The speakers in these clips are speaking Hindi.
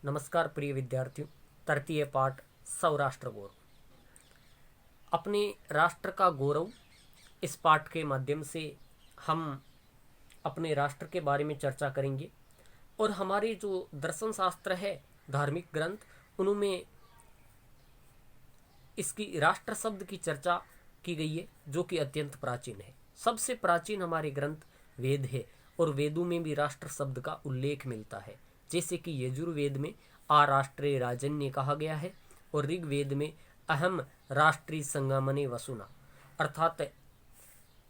नमस्कार प्रिय विद्यार्थियों। तृतीय पाठ सौराष्ट्र गौरव। अपने राष्ट्र का गौरव, इस पाठ के माध्यम से हम अपने राष्ट्र के बारे में चर्चा करेंगे और हमारे जो दर्शन शास्त्र है, धार्मिक ग्रंथ, उनमें इसकी राष्ट्र शब्द की चर्चा की गई है, जो कि अत्यंत प्राचीन है। सबसे प्राचीन हमारे ग्रंथ वेद है और वेदों में भी राष्ट्र शब्द का उल्लेख मिलता है। जैसे कि यजुर्वेद में आराष्ट्रे राजन्य कहा गया है और ऋग्वेद में अहम राष्ट्रीय संगमने वसुना, अर्थात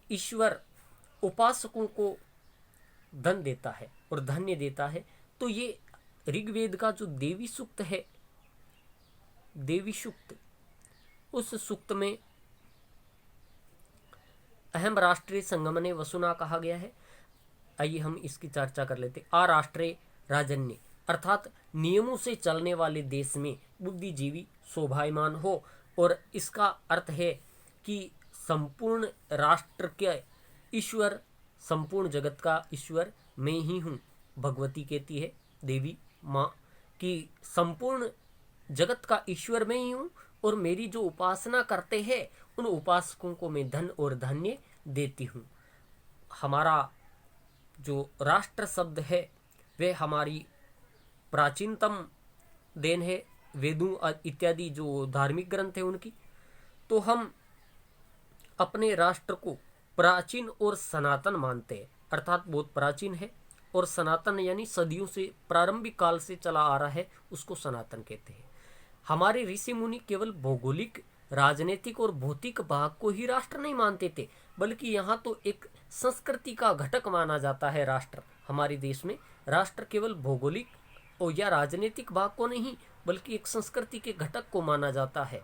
ईश्वर उपासकों को धन देता है और धन्य देता है। तो ये ऋग्वेद का जो देवी सूक्त है, देवी सूक्त, उस सूक्त में अहम राष्ट्रीय संगमने वसुना कहा गया है। आइए हम इसकी चर्चा कर लेते। आराष्ट्रीय राजन्य अर्थात नियमों से चलने वाले देश में बुद्धिजीवी शोभायमान हो, और इसका अर्थ है कि संपूर्ण राष्ट्र के ईश्वर, संपूर्ण जगत का ईश्वर मैं ही हूँ। भगवती कहती है, देवी माँ, कि संपूर्ण जगत का ईश्वर मैं ही हूँ और मेरी जो उपासना करते हैं उन उपासकों को मैं धन और धान्य देती हूँ। हमारा जो राष्ट्र शब्द है वह हमारी प्राचीनतम देन है, वेदों इत्यादि जो धार्मिक ग्रंथ है उनकी। तो हम अपने राष्ट्र को प्राचीन और सनातन मानते हैं, अर्थात बहुत प्राचीन है, और सनातन यानी सदियों से, प्रारंभिक काल से चला आ रहा है, उसको सनातन कहते हैं। हमारे ऋषि मुनि केवल भौगोलिक, राजनीतिक और भौतिक भाग को ही राष्ट्र नहीं मानते थे, बल्कि यहाँ तो एक संस्कृति का घटक माना जाता है राष्ट्र। हमारे देश में राष्ट्र केवल भौगोलिक और या राजनीतिक भाग को नहीं, बल्कि एक संस्कृति के घटक को माना जाता है।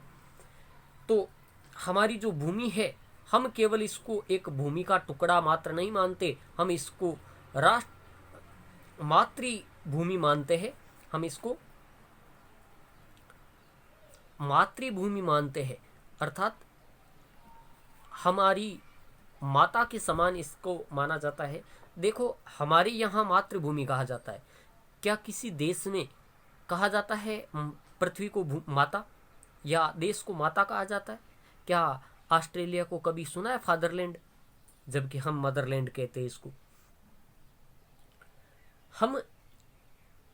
तो हमारी जो भूमि है, हम केवल इसको एक भूमि का टुकड़ा मात्र नहीं मानते, हम इसको राष्ट्र मातृभूमि मानते हैं। हम इसको मातृभूमि मानते हैं, अर्थात हमारी माता के समान इसको माना जाता है। देखो, हमारे यहाँ मातृभूमि कहा जाता है। क्या किसी देश में कहा जाता है पृथ्वी को माता, या देश को माता कहा जाता है? क्या ऑस्ट्रेलिया को कभी सुना है फादरलैंड, जबकि हम मदरलैंड कहते हैं इसको? हम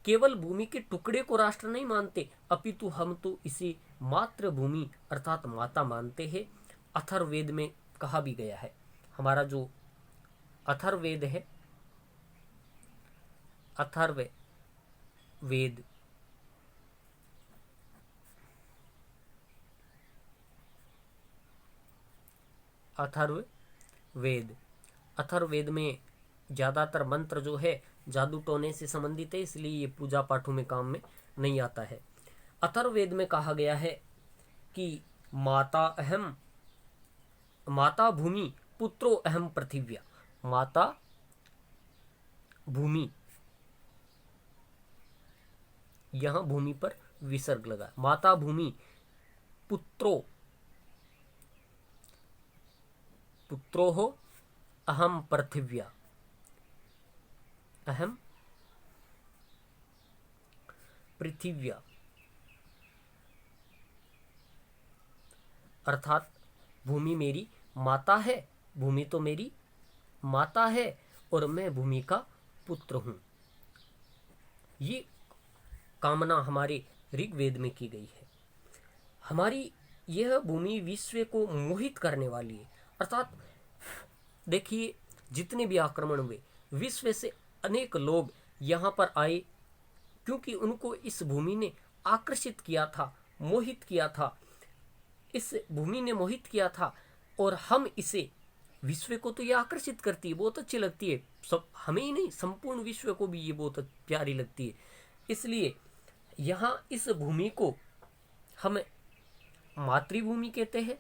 केवल भूमि के टुकड़े को राष्ट्र नहीं मानते, अपितु हम तो इसे मातृभूमि अर्थात माता मानते हैं। अथर्ववेद में कहा भी गया है। हमारा जो अथर्ववेद है, अथर्ववेद, अथर्ववेद में ज्यादातर मंत्र जो है जादू टोने से संबंधित है, इसलिए ये पूजा पाठों में काम में नहीं आता है। अथर्ववेद में कहा गया है कि माता भूमि पुत्रो अहम पृथिव्या। माता भूमि, यहां भूमि पर विसर्ग लगा। माता भूमि पुत्रो हो अहम पृथिव्या, अहम पृथिव्या, अर्थात भूमि मेरी माता है, भूमि तो मेरी माता है और मैं भूमि का पुत्र हूं। ये कामना हमारे ऋग्वेद में की गई है। हमारी यह भूमि विश्व को मोहित करने वाली है, अर्थात देखिए, जितने भी आक्रमण हुए, विश्व से अनेक लोग यहाँ पर आए, क्योंकि उनको इस भूमि ने आकर्षित किया था, मोहित किया था। इस भूमि ने मोहित किया था और हम इसे, विश्व को तो ये आकर्षित करती है, बहुत अच्छी लगती है, सब हमें ही नहीं, संपूर्ण विश्व को भी ये बहुत प्यारी लगती है। इसलिए यहाँ इस भूमि को हम मातृभूमि कहते हैं।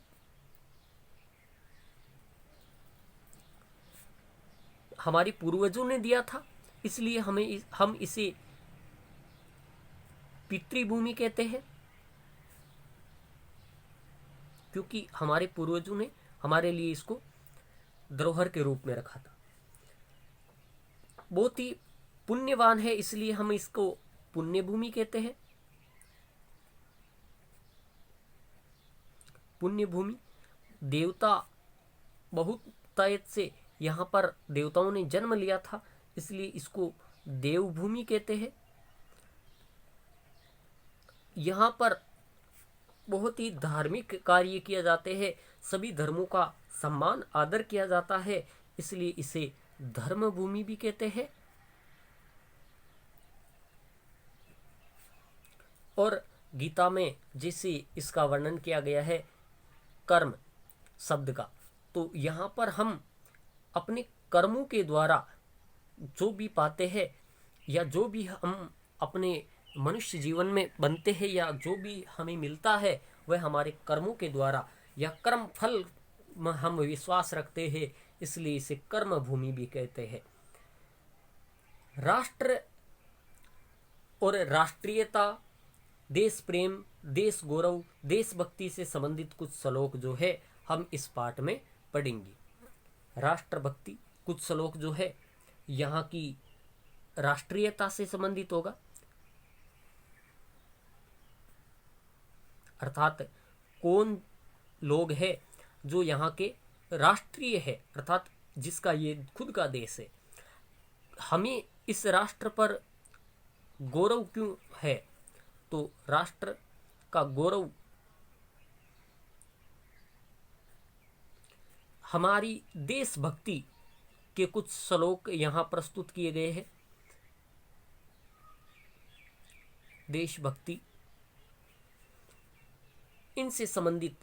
हमारे पूर्वजों ने दिया था, इसलिए हम इसे पितृभूमि कहते हैं, क्योंकि हमारे पूर्वजों ने हमारे लिए इसको धरोहर के रूप में रखा था। बहुत ही पुण्यवान है, इसलिए हम इसको पुण्य भूमि कहते हैं। पुण्य भूमि, देवता बहुतायत से यहाँ पर देवताओं ने जन्म लिया था, इसलिए इसको देवभूमि कहते हैं। यहाँ पर बहुत ही धार्मिक कार्य किए जाते हैं, सभी धर्मों का सम्मान आदर किया जाता है, इसलिए इसे धर्म भूमि भी कहते हैं। और गीता में जैसे इसका वर्णन किया गया है कर्म शब्द का, तो यहाँ पर हम अपने कर्मों के द्वारा जो भी पाते हैं या जो भी हम अपने मनुष्य जीवन में बनते हैं या जो भी हमें मिलता है वह हमारे कर्मों के द्वारा या कर्म फल में हम विश्वास रखते हैं, इसलिए इसे कर्म भूमि भी कहते हैं। राष्ट्र और राष्ट्रीयता, देश प्रेम, देश गौरव, देशभक्ति से संबंधित कुछ श्लोक जो है हम इस पाठ में पढ़ेंगे। राष्ट्रभक्ति कुछ श्लोक जो है यहाँ की राष्ट्रीयता से संबंधित होगा, अर्थात कौन लोग है जो यहाँ के राष्ट्रीय है, अर्थात जिसका ये खुद का देश है। हमें इस राष्ट्र पर गौरव क्यों है, तो राष्ट्र का गौरव हमारी देशभक्ति के कुछ श्लोक यहाँ प्रस्तुत किए गए हैं। देशभक्ति इनसे संबंधित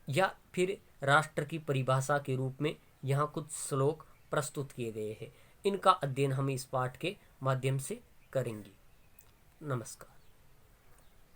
या फिर राष्ट्र की परिभाषा के रूप में यहाँ कुछ श्लोक प्रस्तुत किए गए हैं। इनका अध्ययन हम इस पाठ के माध्यम से करेंगे। नमस्कार।